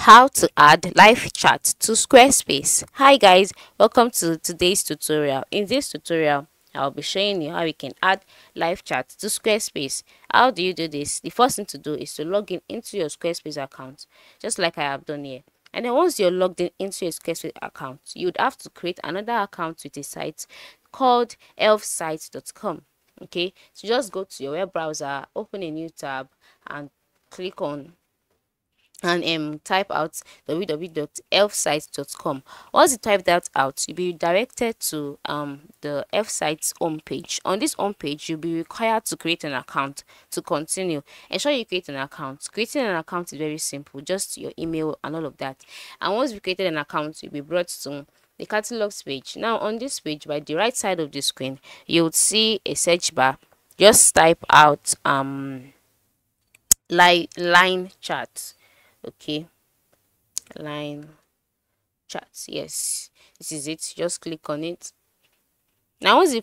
How to add live chat to Squarespace. Hi guys, welcome to today's tutorial. In this tutorial, I'll be showing you how you can add live chat to Squarespace. How do you do this? The first thing to do is to log in into your Squarespace account, just like I have done here. And then once you're logged in into your Squarespace account, you'd have to create another account with a site called elfsite.com. Okay, so just go to your web browser, open a new tab, and click on and type out www.elfsite.com. Once you type that out, you'll be directed to the Elfsite's homepage. On this homepage, you'll be required to create an account to continue. Ensure you create an account. Creating an account is very simple, just your email and all of that. And once you created an account, you'll be brought to the catalogs page. Now on this page, by the right side of the screen, you would see a search bar. Just type out line chat. Okay, line chat, yes, this is it. Just click on it. Now once you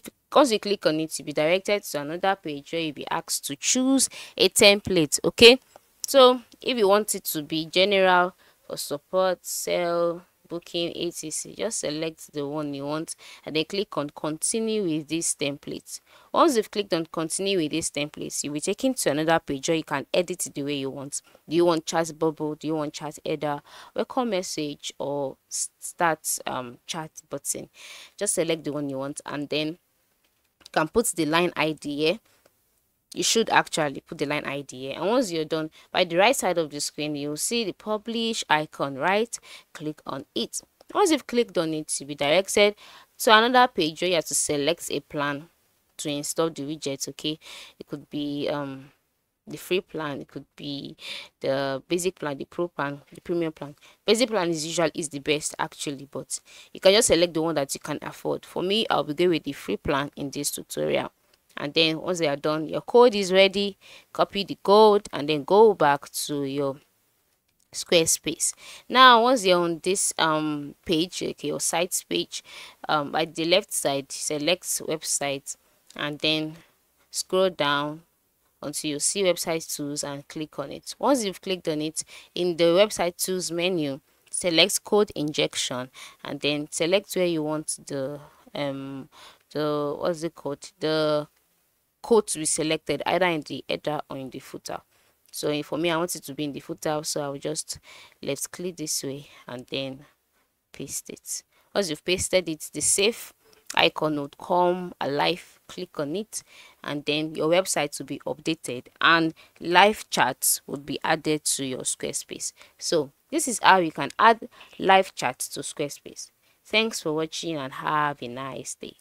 click on it, you'll be directed to another page where you'll be asked to choose a template. Okay, so if you want it to be general for support, sell, booking, etc, just select the one you want and then click on continue with this template. Once you've clicked on continue with this template, you'll be taken to another page where you can edit it the way you want. Do you want chat bubble? Do you want chat header, welcome message, or start chat button? Just select the one you want and then you can put the line ID here. You should actually put the line ID here, and once you're done, by the right side of the screen you'll see the publish icon, right? Click on it. Once you've clicked on it, you'll be directed to another page where you have to select a plan to install the widgets. Okay, it could be the free plan, it could be the basic plan, the pro plan, the premium plan. Basic plan is the best actually, but you can just select the one that you can afford. For me, I'll be going with the free plan in this tutorial. And then once they are done, your code is ready. Copy the code and then go back to your Squarespace. Now once you're on this page, okay, your sites page, by the left side select website and then scroll down until you see website tools and click on it. Once you've clicked on it, in the website tools menu, select code injection and then select where you want the what's it called, the code to be selected, either in the header or in the footer. So for me, I want it to be in the footer, so I will just left click this way and then paste it. Once you've pasted it, the save icon would come alive. Click on it and then your website will be updated and live chats would be added to your Squarespace. So this is how you can add live chats to Squarespace. Thanks for watching and have a nice day.